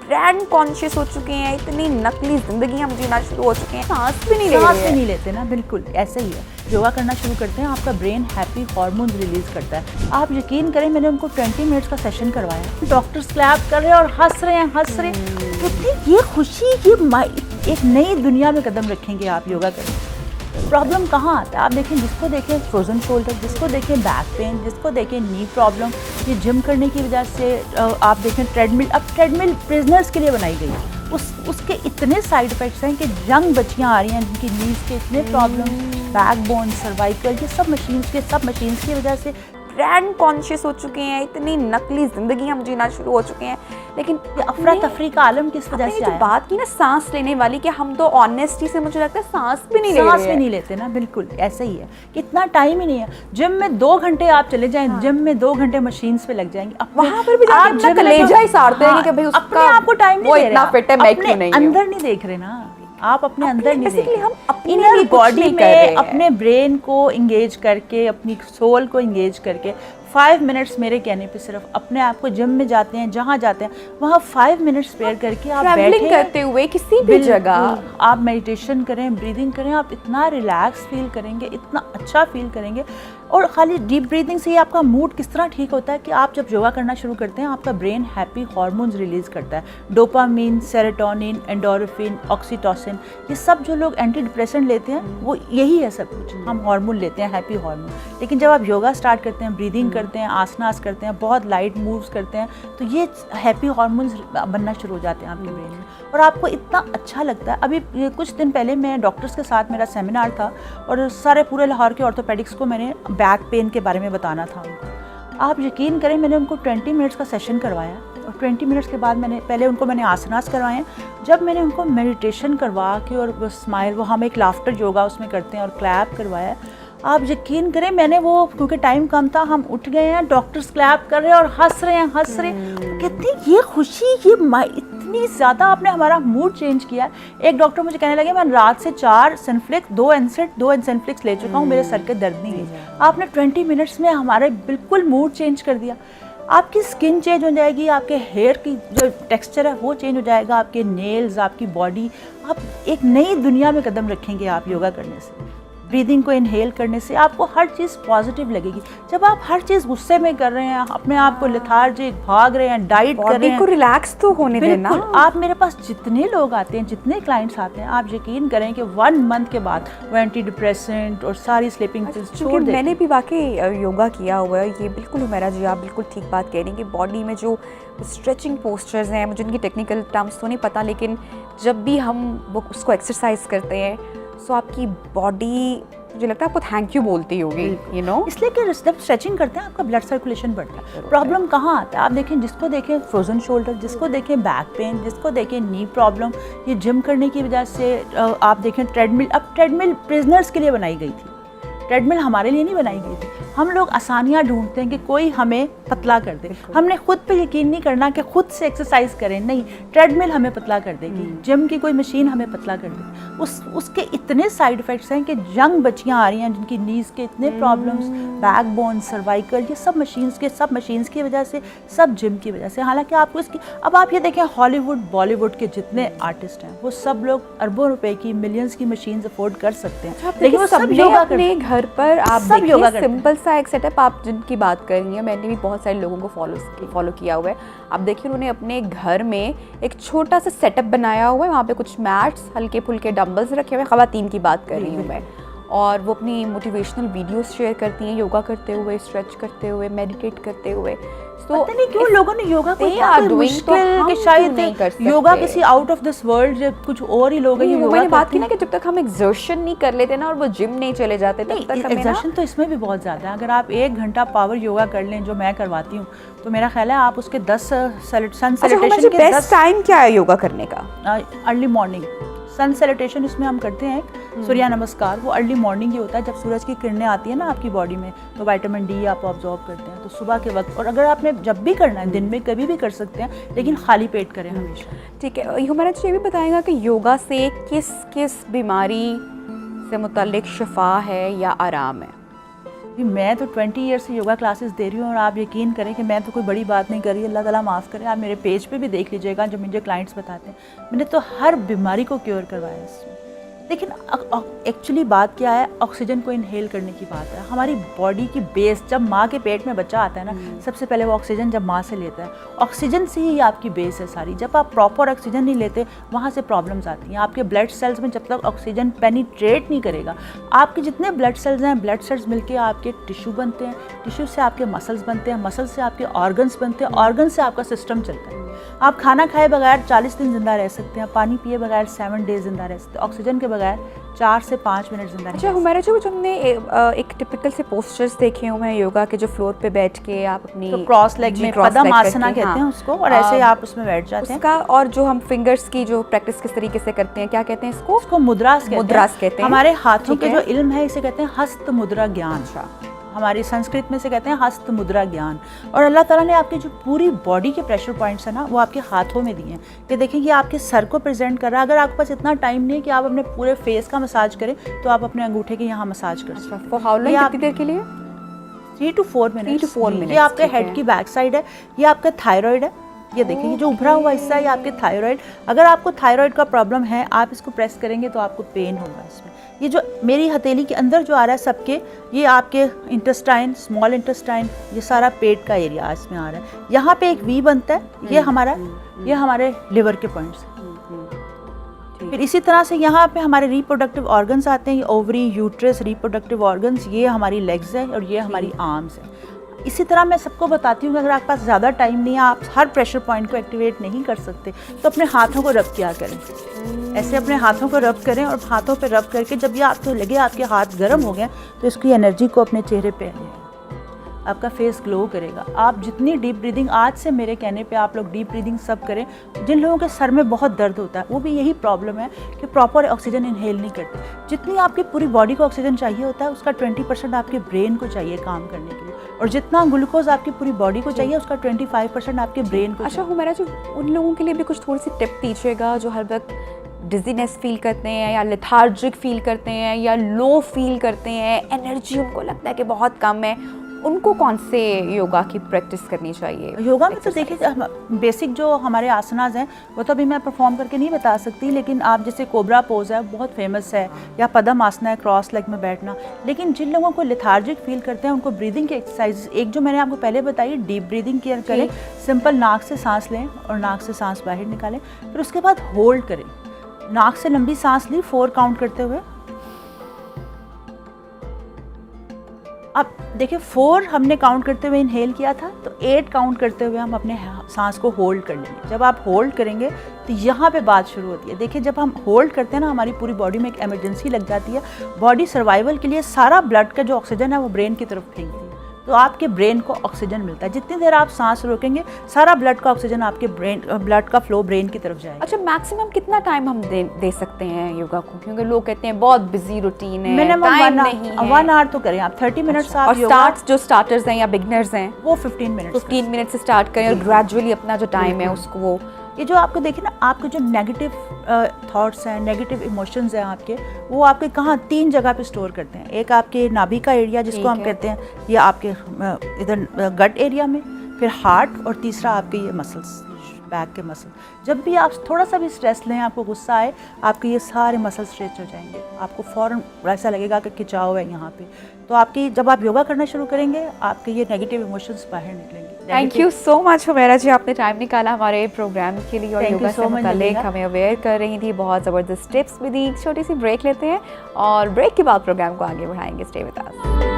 Brand conscious हो चुके हैं, इतनी नकली जिंदगी हम जीना शुरू हो चुके हैं, सांस भी नहीं लेते ना। बिल्कुल ऐसा ही है। योगा करना शुरू करते हैं, आपका ब्रेन हैप्पी हार्मोन रिलीज करता है। आप यकीन करें, मैंने उनको 20 मिनट्स का सेशन करवाया। डॉक्टर्स क्लैप कर रहे हैं और हंस रहे हैं। कितनी ये खुशी, ये एक नई दुनिया में कदम रखेंगे आप योगा करें। प्रॉब्लम कहाँ आता है? आप देखें, जिसको देखें फ्रोजन शोल्डर, जिसको देखें बैक पेन, जिसको देखें नी प्रॉब्लम, ये जिम करने की वजह से आप देखें ट्रेडमिल। अब ट्रेडमिल प्रिजनर्स के लिए बनाई गई है। उसके इतने साइड इफ़ेक्ट्स हैं कि यंग बच्चियाँ आ रही हैं जिनकी नीज के इतने प्रॉब्लम, बैक बोन, सर्वाइकल, ये सब मशीन्स की वजह से ब्रांड कॉन्शियस हो चुके हैं, इतनी नकली जिंदगी हम जीना शुरू हो चुके हैं। लेकिन अफरा तफरी का आलम किस वजह से जो बात की ना सांस लेने वाली, कि हम तो ऑनेस्टी से मुझे लगता है सांस भी नहीं लेते ना। बिल्कुल ऐसा ही है कि इतना टाइम ही नहीं है। जिम में 2 घंटे आप चले जाएं, जिम में 2 घंटे मशीन्स पे लग जाएंगे, वहां पर भी जाके अपना कलेजा ही साड़ते हैं कि भाई उसका आपको टाइम नहीं दे रहे, इतना फिट है, मैं क्यों नहीं, अंदर नहीं देख रहे ना। आप अपने अंदर नहीं देख रहे, हम अपनी बॉडी में अपने ब्रेन को एंगेज करके, अपनी सोल को एंगेज करके 5 मिनट्स मेरे कहने पे सिर्फ अपने आप को, जिम में जाते हैं, जहाँ जाते हैं वहाँ 5 मिनट्स स्पेयर करके आप बैठे करते हुए किसी भी जगह आप मेडिटेशन करें, ब्रीदिंग करें, आप इतना रिलैक्स फील करेंगे, इतना अच्छा फील करेंगे। और खाली डीप ब्रीदिंग से ही आपका मूड किस तरह ठीक होता है कि आप जब योगा करना शुरू करते हैं, आपका ब्रेन हैप्पी हार्मोन्स रिलीज करता है। डोपामीन, सेरोटोनिन, एंडोर्फिन, ऑक्सीटोसिन, ये सब जो लोग एंटी डिप्रेसेंट लेते हैं वो यही है सब कुछ। हम हार्मोन लेते हैं, हैप्पी हार्मोन। लेकिन जब आप योगा स्टार्ट करते हैं, ब्रीदिंग करते हैं, आसनास करते हैं, बहुत लाइट मूव्स करते हैं, तो ये हैप्पी हार्मोन्स बनना शुरू हो जाते हैं आपके ब्रेन में और आपको इतना अच्छा लगता है। अभी कुछ दिन पहले मैं डॉक्टर्स के साथ मेरा सेमिनार था और सारे पूरे लाहौर के ऑर्थोपेडिक्स को मैंने बैक पेन के बारे में बताना था उनको। आप यकीन करें, मैंने उनको 20 मिनट्स का सेशन करवाया और 20 मिनट्स के बाद मैंने आसनास करवाए। जब मैंने उनको मेडिटेशन करवा के और वो स्माइल, वो हम एक लाफ्टर योगा उसमें करते हैं, और क्लैप करवाया, आप यकीन करें, मैंने वो, क्योंकि टाइम कम था, हम उठ गए हैं, डॉक्टर्स क्लैप कर रहे हैं और हंस रहे हैं। कितनी ये खुशी, इतनी ज़्यादा आपने हमारा मूड चेंज किया। एक डॉक्टर मुझे कहने लगे, मैं रात से 4 सिनफ्लिक्स, 2 एनसेफ्लिक्स ले चुका हूँ, मेरे सर के दर्द नहीं है। आपने 20 मिनट्स में हमारे बिल्कुल मूड चेंज कर दिया। आपकी स्किन चेंज हो जाएगी, आपके हेयर की जो टेक्सचर है वो चेंज हो जाएगा, आपके नेल्स, आपकी बॉडी, आप एक नई दुनिया में कदम रखेंगे आप योगा करने से। ब्रीदिंग को इनहेल करने से आपको हर चीज़ पॉजिटिव लगेगी। जब आप हर चीज़ गुस्से में कर रहे हैं, अपने आप को लेथार्जिक भाग रहे हैं, डाइट कर रहे हैं, को रिलैक्स तो होने देना। आप मेरे पास जितने लोग आते हैं, जितने क्लाइंट्स आते हैं, आप यकीन करें कि 1 मंथ के बाद वो एंटी डिप्रेसेंट और सारी स्लीपिंग पिल्स छोड़ देते हैं। मैंने भी वाकई योगा किया हुआ है, ये बिल्कुल हुमैरा जी आप बिल्कुल ठीक बात कह रही हैं कि बॉडी में जो स्ट्रेचिंग पोस्चर्स हैं, मुझे उनकी टेक्निकल टर्म्स तो नहीं पता, लेकिन जब भी हम वो उसको एक्सरसाइज करते हैं सो आपकी बॉडी, मुझे लगता है आपको थैंक यू बोलती होगी, यू नो, इसलिए कि जब स्ट्रेचिंग करते हैं आपका ब्लड सर्कुलेशन बढ़ता है। प्रॉब्लम कहाँ आता है? आप देखें, जिसको देखें फ्रोजन शोल्डर, जिसको देखें बैक पेन, जिसको देखें नी प्रॉब्लम, ये जिम करने की वजह से आप देखें ट्रेडमिल। अब ट्रेडमिल प्रिजनर्स के लिए बनाई गई थी, ट्रेडमिल हमारे लिए नहीं बनाई गई थी। हम लोग आसानियाँ ढूंढते हैं कि कोई हमें पतला कर दे। हमने खुद पे यकीन नहीं करना कि खुद से एक्सरसाइज करें, नहीं, ट्रेडमिल हमें पतला कर देगी, जिम की कोई मशीन हमें पतला कर देगी। उसके इतने साइड इफ़ेक्ट्स हैं कि यंग बच्चियाँ आ रही हैं जिनकी नीज़ के इतने प्रॉब्लम्स, बैक बोन, सर्वाइकल, ये सब मशीन्स की वजह से, सब जिम की वजह से। हालांकि आपको इसकी, अब आप ये देखें, हॉलीवुड, बॉलीवुड के जितने आर्टिस्ट हैं वो सब लोग अरबों रुपए की, मिलियंस की मशीन्स अफोर्ड कर सकते हैं, लेकिन वो सब योगा अपने घर पर आप देखिए, सिंपल सा एक सेटअप आप जिनकी बात कर रही हैं, मैंने भी बहुत सारे लोगों को फॉलो किया हुआ है। आप देखिए, उन्होंने अपने घर में एक छोटा सा सेटअप बनाया हुआ है, वहाँ पे कुछ मैट्स, हल्के फुल्के डंबल्स रखे हुए हैं, ख़वातीन की बात कर रही हूँ मैं, और वो अपनी मोटिवेशनल वीडियोस शेयर करती हैं योगा करते हुए, स्ट्रेच करते हुए, मेडिटेट करते हुए। तो पता नहीं क्यों लोगों ने योगा को मुश्किल कि शायद योगा किसी आउट ऑफ दिस वर्ल्ड कुछ और ही लोग हैं। मैंने बात की ना कि जब तक हम एक्सर्शन नहीं कर लेते ना और वो जिम नहीं चले जाते तब तक हमें एक्सर्शन तो इसमें भी बहुत ज़्यादा है। अगर आप 1 घंटा पावर योगा कर लें, जो मैं करवाती हूँ, तो मेरा ख्याल है आप उसके 10 सन सैल्यूटेशन के बेस्ट टाइम क्या है योगा करने का? Early morning. सन सैल्यूटेशन इसमें हम करते हैं, सूर्य नमस्कार, वो अर्ली मॉर्निंग ही होता है, जब सूरज की किरणें आती है ना आपकी बॉडी में, तो विटामिन डी आप ऑब्जॉर्व करते हैं, तो सुबह के वक्त। और अगर आपने जब भी करना है, दिन में कभी भी कर सकते हैं, लेकिन खाली पेट करें हमेशा। ठीक है, हमारा ये भी बताएगा कि योगा से किस किस बीमारी से मुताल्लिक शिफा है या आराम है? मैं तो 20 ईयर से योगा क्लासेस दे रही हूँ और आप यकीन करें कि मैं तो कोई बड़ी बात नहीं कर रही, अल्लाह ताला माफ़ करे। आप मेरे पेज पे भी देख लीजिएगा, जो मुझे क्लाइंट्स बताते हैं, मैंने तो हर बीमारी को क्योर करवाया इसमें। लेकिन एक्चुअली बात क्या है, ऑक्सीजन को इनहेल करने की बात है। हमारी बॉडी की बेस, जब माँ के पेट में बच्चा आता है ना, सबसे पहले वो ऑक्सीजन जब माँ से लेता है, ऑक्सीजन से ही आपकी बेस है सारी। जब आप प्रॉपर ऑक्सीजन नहीं लेते, वहाँ से प्रॉब्लम्स आती हैं। आपके ब्लड सेल्स में जब तक ऑक्सीजन पेनिट्रेट नहीं करेगा, आपके जितने ब्लड सेल्स हैं, ब्लड सेल्स मिलके आपके टिश्यू बनते हैं, टिश्यू से आपके मसल्स बनते हैं, मसल से आपके ऑर्गन्स बनते हैं, ऑर्गन से आपका सिस्टम चलता है। आप खाना खाए बगैर 40 दिन जिंदा रह सकते हैं, पानी पिए बगैर 7 डेज जिंदा रह सकते हैं, ऑक्सीजन के बगैर 4 से 5 मिनट जिंदा। अच्छा हमारा जो हमने एक टिपिकल से पोस्चर्स देखे हुए हैं योगा के, जो फ्लोर पे बैठ के आप अपनी तो क्रॉस लेग में पद्मासना कहते हैं उसको, और ऐसे आप उसमें बैठ जाते हैं उसका। और जो हम फिंगर्स की जो प्रैक्टिस किस तरीके से करते हैं, क्या कहते हैं इसको? उसको मुद्रास कहते हैं। हमारे हाथों के जो इल्म है इसे कहते हैं हस्त मुद्रा ज्ञान। हमारी संस्कृत में से कहते हैं हस्त मुद्रा ज्ञान। और अल्लाह ताला ने आपके जो पूरी बॉडी के प्रेशर पॉइंट्स है ना, वो आपके हाथों में दिए हैं। कि देखें कि आपके सर को प्रेजेंट कर रहा है। अगर आपके पास इतना टाइम नहीं है कि आप अपने पूरे फेस का मसाज करें, तो आप अपने अंगूठे के यहाँ मसाज कर सकते हैं। फॉर हाउ लॉन्ग, कितनी देर के लिए? 3 to 4 मिनट। 3 to 4 minute. ये आपके हेड की बैक साइड है, ये आपका थायराइड है। ये देखिए, ये जो उभरा हुआ हिस्सा है ये आपके थायराइड। अगर आपको थायराइड का प्रॉब्लम है, आप इसको प्रेस करेंगे तो आपको पेन होगा इसमें। ये जो मेरी हथेली के अंदर जो आ रहा है सबके, ये आपके इंटेस्टाइन, स्मॉल इंटेस्टाइन, ये सारा पेट का एरिया इसमें आ रहा है। यहाँ पे एक वी बनता है, ये हमारे लिवर के पॉइंट्स। फिर इसी तरह से यहाँ पे हमारे रिप्रोडक्टिव ऑर्गन्स आते हैं, ये ओवरी, यूट्रस, रिप्रोडक्टिव ऑर्गन्स, ये हमारी लेग्स है और ये हमारी आर्म्स है। इसी तरह मैं सबको बताती हूँ कि अगर आपके पास ज़्यादा टाइम नहीं है, आप हर प्रेशर पॉइंट को एक्टिवेट नहीं कर सकते, तो अपने हाथों को रब किया करें। ऐसे अपने हाथों को रब करें और हाथों पे रब करके जब ये आपको लगे आपके हाथ गर्म हो गए, तो इसकी एनर्जी को अपने चेहरे पे लें। आपका फेस ग्लो करेगा। आप जितनी डीप ब्रीदिंग, आज से मेरे कहने पे आप लोग डीप ब्रीदिंग सब करें। जिन लोगों के सर में बहुत दर्द होता है, वो भी यही प्रॉब्लम है कि प्रॉपर ऑक्सीजन इनहेल नहीं करते। जितनी आपकी पूरी बॉडी को ऑक्सीजन चाहिए होता है, उसका 20% आपके ब्रेन को चाहिए काम करने के लिए, और जितना ग्लूकोज आपकी पूरी बॉडी को चाहिए, उसका 25% आपके ब्रेन को। अच्छा हमारा जो उन लोगों के लिए भी कुछ थोड़ी सी टिप दीजिएगा जो हर वक्त डिजीनेस फील करते हैं, या लेथार्जिक फील करते हैं, या लो फील करते हैं, एनर्जी उनको लगता है कि बहुत कम है, उनको कौन से योगा की प्रैक्टिस करनी चाहिए? योगा में तो देखिए, बेसिक जो हमारे आसनाज हैं वो तो अभी मैं परफॉर्म करके नहीं बता सकती, लेकिन आप जैसे कोबरा पोज है, बहुत फेमस है, या पद्म आसना है, क्रॉस लेग में बैठना। लेकिन जिन लोगों को लेथार्जिक फील करते हैं, उनको ब्रीदिंग की एक्सरसाइज, एक जो मैंने आपको पहले बताई, डीप ब्रीदिंग केयर करें। सिंपल नाक से सांस लें और नाक से सांस बाहर निकालें, फिर उसके बाद होल्ड करें। नाक से लंबी सांस ली 4 काउंट करते हुए। अब देखिए, 4 हमने काउंट करते हुए इनहेल किया था, तो 8 काउंट करते हुए हम अपने सांस को होल्ड कर लेंगे। जब आप होल्ड करेंगे तो यहाँ पे बात शुरू होती है। देखिए, जब हम होल्ड करते हैं ना, हमारी पूरी बॉडी में एक इमरजेंसी लग जाती है। बॉडी सर्वाइवल के लिए सारा ब्लड का जो ऑक्सीजन है वो ब्रेन की तरफ फेंकती है, तो आपके ब्रेन को ऑक्सीजन मिलता है। जितनी देर आप सांस रोकेंगे, सारा ब्लड का ऑक्सीजन आपके ब्लड का फ्लो ब्रेन की तरफ जाएगा। अच्छा, मैक्सिमम कितना टाइम हम दे सकते हैं योगा को? क्योंकि लोग कहते हैं बहुत बिजी रूटीन है, मिनिमम 1 आवर तो करें आप, 30 मिनट से। और जो स्टार्टर्स हैं या बिगनर्स हैं, वो 15 मिनट से स्टार्ट करें और ग्रेजुअली अपना जो टाइम है उसको वो। ये जो आपको देखिए ना, आपके जो नेगेटिव थॉट्स हैं, नेगेटिव इमोशंस हैं आपके, वो आपके कहाँ 3 जगह पे स्टोर करते हैं। एक आपके नाभि का एरिया जिसको हम कहते हैं, ये आपके इधर गट एरिया में, फिर हार्ट, और तीसरा आपके ये मसल्स, बैक के मसल। जब भी आप थोड़ा सा भी स्ट्रेस लें, आपको गुस्सा आए, आपके ये सारे मसल स्ट्रेच हो जाएंगे। आपको फ़ौरन ऐसा लगेगा कि खिंचाव है यहाँ पे। तो आपकी जब आप योगा करना शुरू करेंगे, आपके ये नेगेटिव इमोशंस बाहर निकलेंगे। Thank you so much Humaira ji, आपने टाइम निकाला हमारे प्रोग्राम के लिए और योगा से मुताल्लिक हमें अवेयर कर रही थी, बहुत ज़बरदस्त टिप्स भी दी। छोटी सी ब्रेक लेते हैं और ब्रेक के बाद प्रोग्राम को आगे बढ़ाएंगे। Stay with us.